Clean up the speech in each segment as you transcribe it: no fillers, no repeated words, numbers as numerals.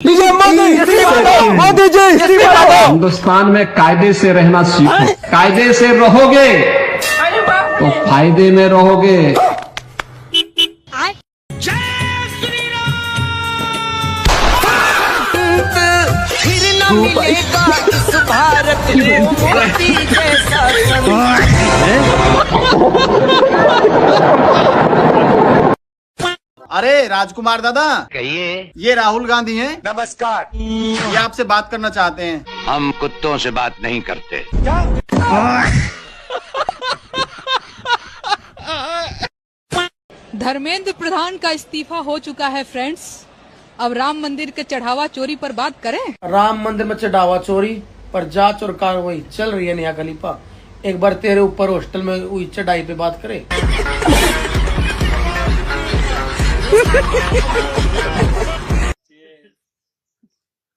मोदी जी हिंदुस्तान में कायदे से रहना सीखो, कायदे से रहोगे तो फायदे में रहोगे। फिर न मिलेगा इस भारत में मोदी जैसा अरे राजकुमार दादा, कहिए। ये राहुल गांधी हैं। नमस्कार। ये आपसे बात करना चाहते हैं। हम कुत्तों से बात नहीं करते। धर्मेंद्र प्रधान का इस्तीफा हो चुका है फ्रेंड्स। अब राम मंदिर के चढ़ावा चोरी पर बात करें। राम मंदिर में चढ़ावा चोरी पर जांच और कार्रवाई चल रही है। नेहा खलीफा, एक बार तेरे ऊपर हॉस्टल में हुई चढ़ाई पे बात करें।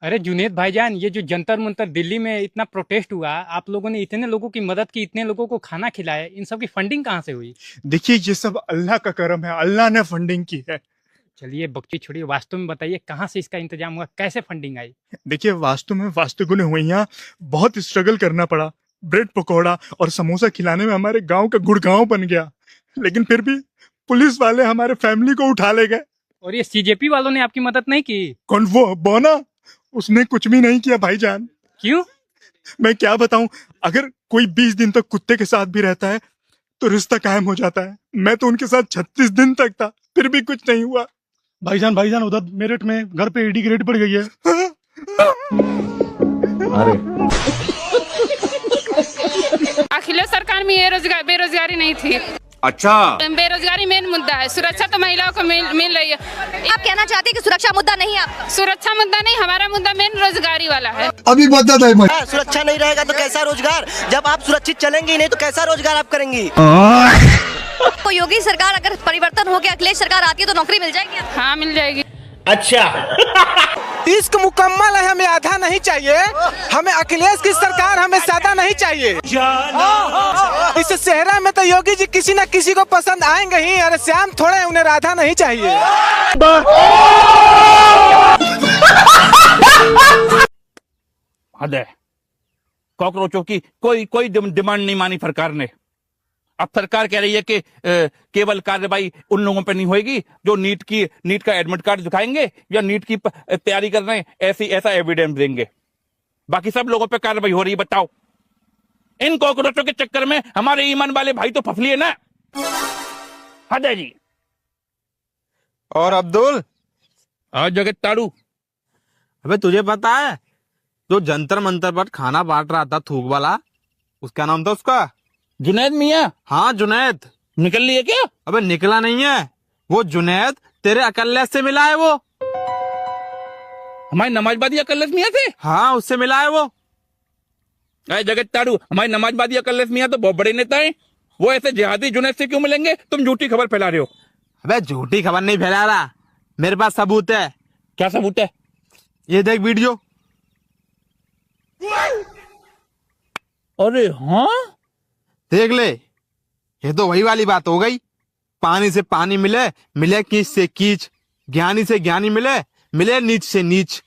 अरे जुनेद भाईजान, ये जो जंतर मंतर दिल्ली में इतना प्रोटेस्ट हुआ, आप लोगों ने इतने लोगों की मदद की, इतने लोगों को खाना खिलाया, इन सब की फंडिंग कहाँ से हुई? देखिए, ये सब अल्लाह का करम है, अल्लाह ने फंडिंग की है। चलिए बक्ची छोड़िए, वास्तव में बताइए कहाँ से इसका इंतजाम हुआ, कैसे फंडिंग आई? देखिए, वास्तव में वास्तुगुण हुई, यहाँ बहुत स्ट्रगल करना पड़ा। ब्रेड पकौड़ा और समोसा खिलाने में हमारे गांव का गुड़गांव बन गया, लेकिन फिर भी पुलिस वाले हमारे फैमिली को उठा ले गए। और ये सीजेपी वालों ने आपकी मदद नहीं की? कौन? वो बोना, उसने कुछ भी नहीं किया भाईजान। क्यों? मैं क्या बताऊं, अगर कोई 20 दिन तक कुत्ते के साथ भी रहता है तो रिश्ता कायम हो जाता है। मैं तो उनके साथ 36 दिन तक था, फिर भी कुछ नहीं हुआ। भाईजान उधर मेरठ में घर पे ईडी की रेड पड़ गई है। अरे अखिलेश सरकार में ये बेरोजगारी नहीं थी। अच्छा, बेरोजगारी मेन मुद्दा है। सुरक्षा तो महिलाओं को मिल रही है। आप कहना चाहते हैं कि सुरक्षा मुद्दा नहीं है आपका? सुरक्षा मुद्दा नहीं, हमारा मुद्दा मेन रोजगारी वाला है। अभी सुरक्षा नहीं रहेगा तो कैसा रोजगार? जब आप सुरक्षित चलेंगे नहीं तो कैसा रोजगार आप करेंगी? तो योगी सरकार अगर परिवर्तन हो गया, अखिलेश सरकार आती है तो नौकरी मिल जाएगी? हाँ, मिल जाएगी। अच्छा, इश्क मुकम्मल है, हमें आधा नहीं चाहिए। हमें अखिलेश की सरकार, हमें सादा नहीं चाहिए। इस सेहरा में तो योगी जी किसी न किसी को पसंद आएंगे ही। अरे श्याम थोड़े, उन्हें राधा नहीं चाहिए। हद है। कॉकरोचों की कोई डिमांड नहीं मानी सरकार ने। अब सरकार कह रही है कि केवल कार्रवाई उन लोगों पर नहीं होगी जो नीट का एडमिट कार्ड दिखाएंगे या नीट की तैयारी कर रहे हैं, ऐसा एविडेंस देंगे। बाकी सब लोगों पे कार्रवाई हो रही है। बताओ, इन कॉकरोचों के चक्कर में हमारे ईमान वाले भाई तो फसलिए ना। हद है जी। और अब्दुल, आज जगत तारू, अबे तुझे पता है जो जंतर मंतर पर खाना बांट रहा था थूक वाला, उसका नाम था उसका जुनैद मियाँ। हाँ जुनैद। निकल लिया क्या? अबे निकला नहीं है, वो जुनैद तेरे अकल्लेस से मिला है। वो हमारी नमाजबादी अकल्लेस मियाँ से? हाँ, उससे मिला है वो। अरे जगत तारू, हमारी नमाजबादी अकल्लेस मियाँ तो बहुत बड़े नेता हैं। वो ऐसे जिहादी जुनैद से क्यों मिलेंगे? तुम झूठी खबर फैला रहे हो। अबे झूठी खबर नहीं फैला रहा, मेरे पास सबूत है। क्या सबूत है? ये देख वीडियो। अरे हाँ, देख ले, ये तो वही वाली बात हो गई। पानी से पानी मिले, मिले कीच से कीच, ज्ञानी से ज्ञानी मिले, मिले नीच से नीच।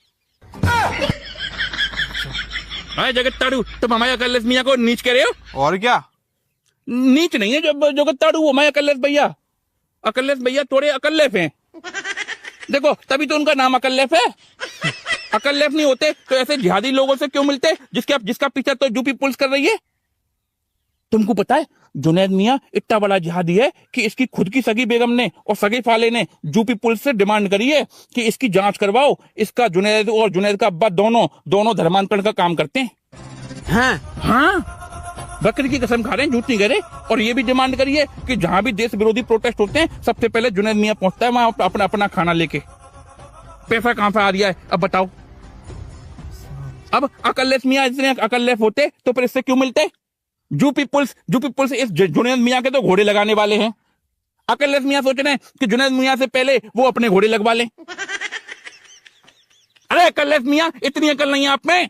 अरे जगत तारू, तुम हमारे अकल्लेस मियाँ को नीच कह रहे हो? और क्या? नीच नहीं है जगत तारू, वो हमारे अकल्लेस भैया थोड़े अकल्लेफ हैं। देखो, तभी तो उनका नाम अकल्लेफ है। अकल्लेफ नहीं होते तो ऐसे जिहादी लोगों से क्यों मिलते जिसका पीछा तो यूपी पुलिस कर रही है। तुमको पता है जुनैद मियाँ इतना बड़ा जिहादी है कि इसकी खुद की सगी बेगम ने और सगे फाले ने यूपी पुलिस से डिमांड करी है कि इसकी जांच करवाओ। इसका जुनैद और जुनैद का अब्बा दोनों धर्मांतरण का काम करते हैं। हाँ, बकरी की कसम खा रहे हैं, झूठ नहीं कह रहे। और ये भी डिमांड करी है कि जहां भी देश विरोधी प्रोटेस्ट होते हैं, सबसे पहले जुनैद मियाँ पहुंचता है वहां अपना खाना लेके। पैसा कहां से आ रहा है अब बताओ? अब अकल्लेफ मियाँ इतने अकल्लेफ होते तो फिर इससे क्यों मिलते? यूपी पुलिस इस जुनैद मियाँ के तो घोड़े लगाने वाले हैं। अकल्लेफ मियाँ सोच रहे हैं कि जुनैद मियाँ से पहले वो अपने घोड़े लगवा लें। अरे अकल्लेफ मियाँ, इतनी अकल नहीं है आप में।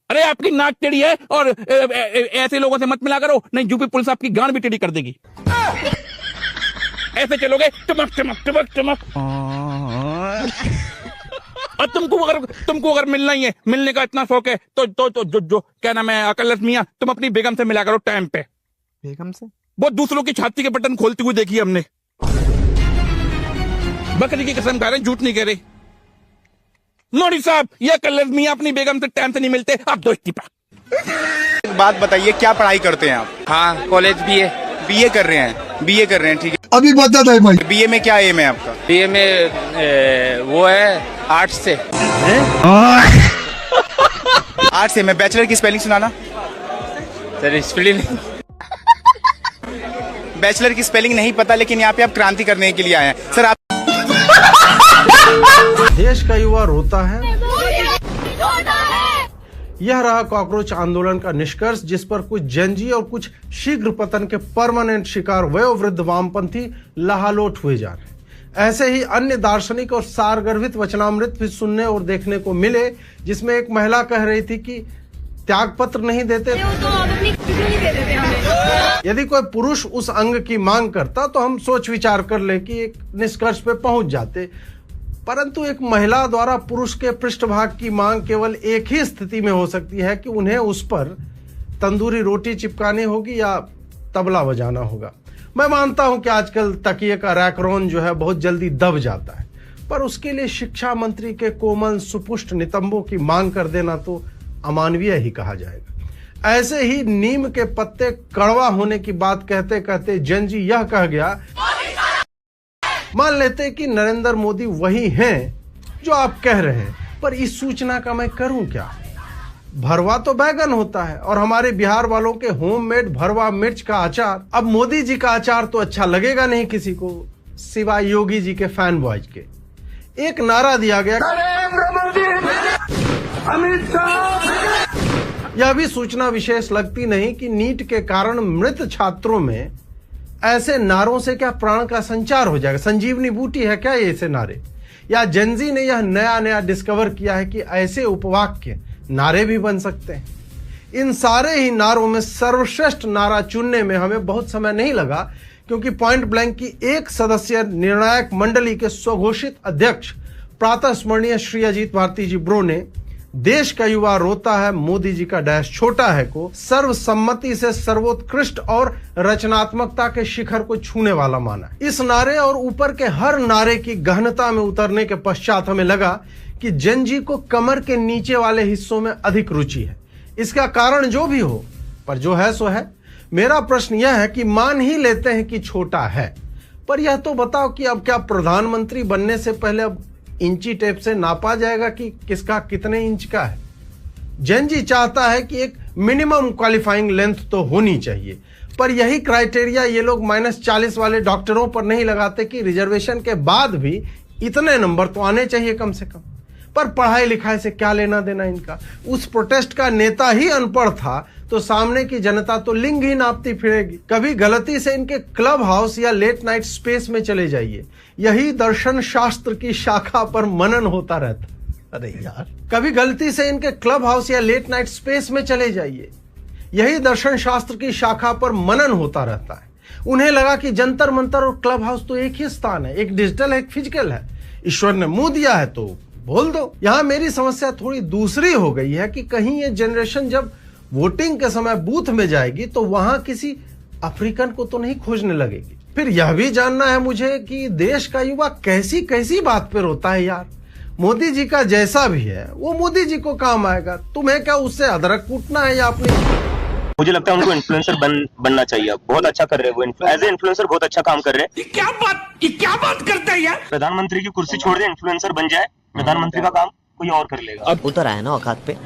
अरे आपकी नाक टेढ़ी है और ऐसे लोगों से मत मिला करो, नहीं यूपी पुलिस आपकी गांड भी टेढ़ी कर देगी। ऐसे चलोगे टमक टमक टमक टमक। और तुमको अगर मिलना ही है, मिलने का इतना शौक है तो जो क्या नाम है अकलस मियां, तुम अपनी बेगम से मिला करो टाइम पे। बेगम से? वो दूसरों की छाती के बटन खोलती हुई देखी हमने। बकरी की कसम खा रहे, झूठ नहीं कह रहे। मौलवी साहब, ये अकलस मियां अपनी बेगम से टाइम से नहीं मिलते, आप दो इस्तीफा। एक बात बताइए, क्या पढ़ाई करते हैं आप? हाँ, कॉलेज बीए कर रहे हैं, बीए कर रहे हैं, ठीक है। अभी बता दे भाई, बीए में क्या एम है आपका? बीए में वो है आर्ट्स से। आर्ट्स से। मैं बैचलर की स्पेलिंग सुनाना। सर स्पेलिंग बैचलर की स्पेलिंग नहीं पता, लेकिन यहाँ पे आप क्रांति करने के लिए आए हैं सर। आप देश का युवा रोता है। यह रहा कॉकरोच आंदोलन का निष्कर्ष, जिस पर कुछ जनजी और कुछ शीघ्र पतन के परमानेंट शिकार वयोवृद्ध वामपंथी लहालोट हुए जा रहे हैं। ऐसे ही अन्य दार्शनिक और सारगर्भित वचनामृत भी सुनने और देखने को मिले, जिसमें एक महिला कह रही थी कि त्यागपत्र नहीं देते यदि कोई पुरुष उस अंग की मांग करता तो हम सोच विचार कर ले कि एक निष्कर्ष पे पहुंच जाते, परंतु एक महिला द्वारा पुरुष के पृष्ठभाग की मांग केवल एक ही स्थिति में हो सकती है कि उन्हें उस पर तंदूरी रोटी चिपकानी होगी या तबला बजाना होगा। मैं मानता हूं कि आजकल तकिए का रैकरोन जो है बहुत जल्दी दब जाता है, पर उसके लिए शिक्षा मंत्री के कोमल सुपुष्ट नितंबों की मांग कर देना तो अमानवीय ही कहा जाएगा। ऐसे ही नीम के पत्ते कड़वा होने की बात कहते कहते जनजी यह कह गया, मान लेते कि नरेंद्र मोदी वही हैं जो आप कह रहे हैं, पर इस सूचना का मैं करूं क्या? भरवा तो बैगन होता है और हमारे बिहार वालों के होममेड भरवा मिर्च का अचार। अब मोदी जी का अचार तो अच्छा लगेगा नहीं किसी को, सिवाय योगी जी के फैन बॉयज के। एक नारा दिया गया, अमित शाह। यह भी सूचना विशेष लगती नहीं कि नीट के कारण मृत छात्रों में ऐसे नारों से क्या प्राण का संचार हो जाएगा? संजीवनी बूटी है क्या ये ऐसे नारे? या जेनजी ने यह नया डिस्कवर किया है कि ऐसे उपवाक्य नारे भी बन सकते हैं? इन सारे ही नारों में सर्वश्रेष्ठ नारा चुनने में हमें बहुत समय नहीं लगा, क्योंकि पॉइंट ब्लैंक की एक सदस्य निर्णायक मंडली के स्वघोषित अध्यक्ष प्रातः स्मरणीय श्री अजीत भारती जी ब्रो ने देश का युवा रोता है, मोदी जी का डैश छोटा है को सर्वसम्मति से सर्वोत्कृष्ट और रचनात्मकता के शिखर को छूने वाला माना। इस नारे और ऊपर के हर नारे की गहनता में उतरने के पश्चात हमें लगा कि जनजी को कमर के नीचे वाले हिस्सों में अधिक रुचि है। इसका कारण जो भी हो, पर जो है सो है। मेरा प्रश्न यह है कि मान ही लेते हैं कि छोटा है, पर यह तो बताओ कि अब क्या प्रधानमंत्री बनने से पहले अब इंची टेप से नापा जाएगा कि किसका कितने इंच का है? जनजी चाहता है कि एक मिनिमम क्वालिफाइंग लेंथ तो होनी चाहिए, पर यही क्राइटेरिया ये लोग -40 वाले डॉक्टरों पर नहीं लगाते कि रिजर्वेशन के बाद भी इतने नंबर तो आने चाहिए कम से कम। पर पढ़ाई लिखाई से क्या लेना देना इनका? उस प्रोटेस्ट का नेता ही अनपढ़ था तो सामने की जनता तो लिंग ही नापती फिरेगी। कभी गलती से इनके क्लब हाउस या लेट नाइट स्पेस में चले जाइए, यही दर्शन शास्त्र की शाखा पर मनन होता रहता। अरे यार, कभी गलती से इनके क्लब हाउस या लेट नाइट स्पेस में चले जाइए, यही दर्शन शास्त्र की शाखा पर मनन होता रहता है। उन्हें लगा कि जंतर मंतर और क्लब हाउस तो एक ही स्थान है, एक डिजिटल है एक फिजिकल है। ईश्वर ने मुंह दिया है तो बोल दो। यहां मेरी समस्या थोड़ी दूसरी हो गई है कि कहीं ये जनरेशन जब वोटिंग के समय बूथ में जाएगी तो वहां किसी अफ्रीकन को तो नहीं खोजने लगेगी। फिर यह भी जानना है मुझे कि देश का युवा कैसी कैसी बात पे रोता है यार। मोदी जी का जैसा भी है वो मोदी जी को काम आएगा, तुम्हें क्या उससे अदरक कूटना है या अपनी? मुझे लगता है उनको इन्फ्लुएंसर बनना चाहिए। बहुत अच्छा कर रहे हैं वो, एज ए इन्फ्लुएंसर बहुत अच्छा काम कर रहे हैं। ये क्या बात करता है यार? प्रधानमंत्री की कुर्सी छोड़ दे, इन्फ्लुएंसर बन जाए, प्रधानमंत्री का काम कोई और कर लेगा। अब उतर आया ना औकात पे।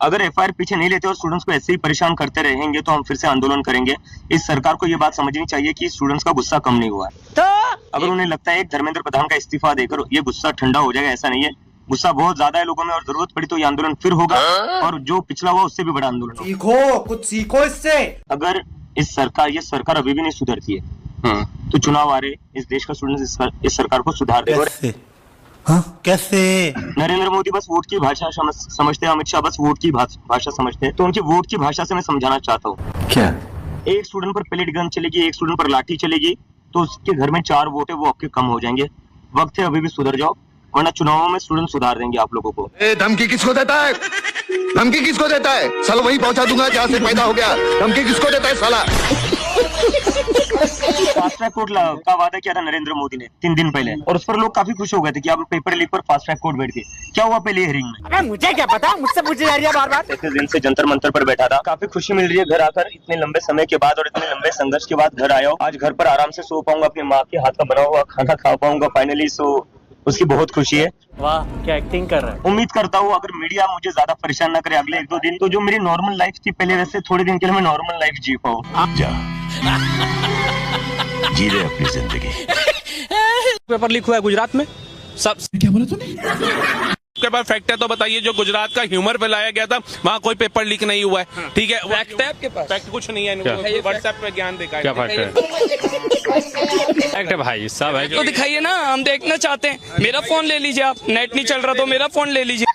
अगर एफआईआर पीछे नहीं लेते और स्टूडेंट्स को ऐसे ही परेशान करते रहेंगे तो हम फिर से आंदोलन करेंगे। इस सरकार को ये बात समझनी चाहिए कि स्टूडेंट्स का गुस्सा कम नहीं हुआ है। तो अगर उन्हें लगता है धर्मेंद्र प्रधान का इस्तीफा देकर ये गुस्सा ठंडा हो जाएगा, ऐसा नहीं है। गुस्सा बहुत ज्यादा है लोगों में और जरूरत पड़ी तो ये आंदोलन फिर होगा और जो पिछला हुआ उससे भी बड़ा आंदोलन होगा। सीखो, कुछ सीखो इससे। अगर ये सरकार अभी भी नहीं सुधरती है तो चुनाव आ रहे, इस देश का स्टूडेंट्स इस सरकार को सुधार देगा। कैसे? नरेंद्र मोदी बस वोट की भाषा समझते हैं, अमित शाह बस वोट की भाषा समझते हैं। तो उनकी वोट की भाषा से मैं समझाना चाहता हूँ। क्या? एक स्टूडेंट पर पेलेट गन चलेगी, एक स्टूडेंट पर लाठी चलेगी तो उसके घर में 4 वोट है वो आपके कम हो जाएंगे। वक्त है अभी भी सुधर जाओ। वरना चुनावों में स्टूडेंट सुधार देंगे आप लोगों को। धमकी किसको देता है? धमकी किसको देता है? साला वहीं पहुंचा दूंगा जहाँ से पैदा हो गया। धमकी किसको देता है साला? फास्ट ट्रैक कोर्ट का वादा किया था नरेंद्र मोदी ने 3 दिन पहले, और उस पर लोग काफी खुश हो गए थे कि अब पेपर लीक पर फास्ट ट्रैक कोर्ट बैठ गई। क्या हुआ पहली हियरिंग में? अरे मुझे क्या पता, मुझसे पूछी जा रही है बार-बार। इतने दिन से जंतर मंतर पर बैठा था, काफी खुशी मिल रही है घर आकर। इतने लंबे समय के बाद और इतने लंबे संघर्ष के बाद घर आया हूँ। आज घर पर आराम से सो पाऊंगा, अपनी माँ के हाथ का बना हुआ खाना खा पाऊंगा फाइनली। सो उसकी बहुत खुशी है। वाह क्या एक्टिंग कर रहा है। उम्मीद करता हूँ अगर मीडिया मुझे ज्यादा परेशान ना करे अगले 1-2 दिन, तो जो मेरी नॉर्मल लाइफ थी पहले, वैसे थोड़े दिन के लिए मैं नॉर्मल लाइफ जी पाऊँ। जी ले अपनी जिंदगी। पेपर लीक हुआ है गुजरात में। सब क्या बोला तूने? के पास फैक्ट है तो बताइए। जो गुजरात का ह्यूमर फैलाया गया था वहाँ कोई पेपर लीक नहीं हुआ है, ठीक है? फैक्ट है आपके पास? फैक्ट कुछ नहीं है, व्हाट्सएप पे ज्ञान दिखाया। क्या फैक्ट है? फैक्ट है भाई सब है तो दिखाइए ना, हम देखना चाहते हैं। मेरा फोन ले लीजिए आप, नेट नहीं चल रहा तो मेरा फोन ले लीजिए।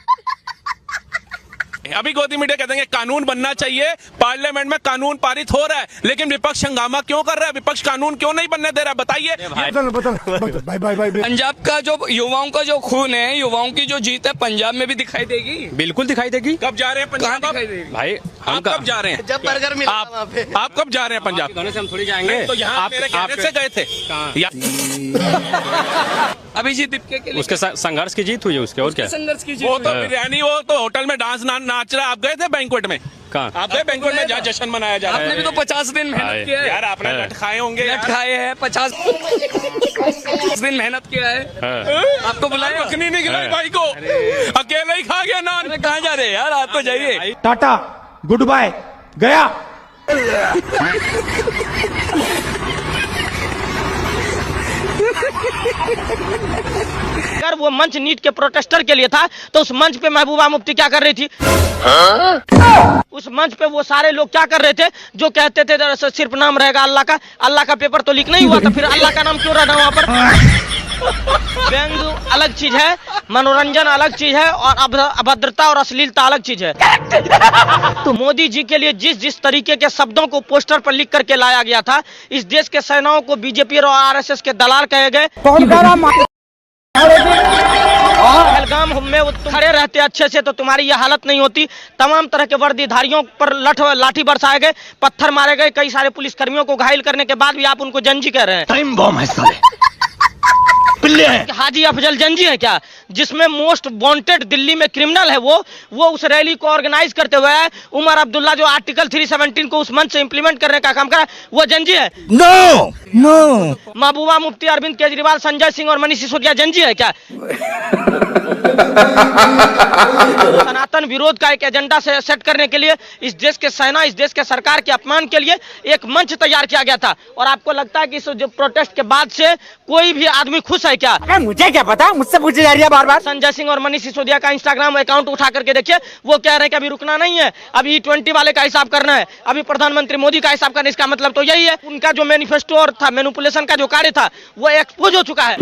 अभी गोदी मीडिया कहते हैं कि कानून बनना चाहिए, पार्लियामेंट में कानून पारित हो रहा है, लेकिन विपक्ष हंगामा क्यों कर रहा है? विपक्ष कानून क्यों नहीं बनने दे रहा? बताइए। पंजाब का जो युवाओं का जो खून है, युवाओं की जो जीत है, पंजाब में भी दिखाई देगी। बिल्कुल दिखाई देगी। कब जा रहे हैं पंजाब? भाई हम कब जा रहे हैं? जब बर्गर मिला आप कब जा रहे हैं पंजाब? गाने से हम थोड़ी जाएंगे। तो यहाँ मेरे कहने से गए थे। अभी जीत दीपके के लिए उसके संघर्ष की जीत हुई है उसके, और क्या संघर्ष की जीत। वो तो बिरयानी, वो तो होटल में डांस नाच रहा। आप गए थे बैंक्वेट में? कहाँ? आप गए बैंक्वेट में जहाँ जश्न मनाया जा रहा है? आपने भी तो 50 दिन मेहनत किया है यार। आपने नट खाए होंगे। नट खाए हैं 50 दिन मेहनत किया है। आपको बुलाया? रखनी नहीं खिलाई भाई को, अकेले ही खा गया नान। कहाँ जा रहे हैं यार? आप तो जाइए। टाटा गुड बाय गया। अगर वो मंच नीट के प्रोटेस्टर के लिए था तो उस मंच पे महबूबा मुफ्ती क्या कर रही थी? उस मंच पे वो सारे लोग क्या कर रहे थे जो कहते थे सिर्फ नाम रहेगा अल्लाह का? अल्लाह का पेपर तो लीक नहीं हुआ था, फिर अल्लाह का नाम क्यों रहा वहाँ पर? व्यंग अलग चीज है, मनोरंजन अलग चीज है, और अभद्रता और अश्लीलता अलग चीज है। तो मोदी जी के लिए जिस जिस तरीके के शब्दों को पोस्टर पर लिख करके लाया गया था, इस देश के सेनाओं को बीजेपी और आरएसएस के दलाल कहे गए। पहलगाम में वो खड़े रहते अच्छे से तो तुम्हारी ये हालत नहीं होती। तमाम तरह के वर्दीधारियों पर लाठी बरसाए गए, पत्थर मारे गए, कई सारे पुलिसकर्मियों को घायल करने के बाद भी आप उनको जंजी कह रहे हैं। टाइम बम है साले। हाजी अफजल जंजी है क्या? जिसमें मोस्ट वांटेड दिल्ली में क्रिमिनल है वो उस रैली को ऑर्गेनाइज करते हुए उमर अब्दुल्ला जो आर्टिकल 317 को उस मंच से इंप्लीमेंट करने का काम करा, वो जंजी है? नो महबूबा मुफ्ती, अरविंद केजरीवाल, संजय सिंह और मनीष सिसोदिया जंजी है क्या? सनातन विरोध का एक एजेंडा से सेट करने के लिए इस देश के सेना, इस देश के सरकार के अपमान के लिए एक मंच तैयार किया गया था। और आपको लगता है कि इस जो प्रोटेस्ट के बाद से कोई भी आदमी खुश है क्या? अरे मुझे क्या पता, मुझसे पूछी जा रही है बार-बार। संजय सिंह और मनीष सिसोदिया का इंस्टाग्राम अकाउंट उठा करके देखिए, वो कह रहे हैं कि अभी रुकना नहीं है, अभी E20 वाले का हिसाब करना है, अभी प्रधानमंत्री मोदी का हिसाब करना। इसका मतलब तो यही है उनका जो मैनिफेस्टो और था, मैनिपुलेशन का जो कार्य था, वो एक्सपोज हो चुका है।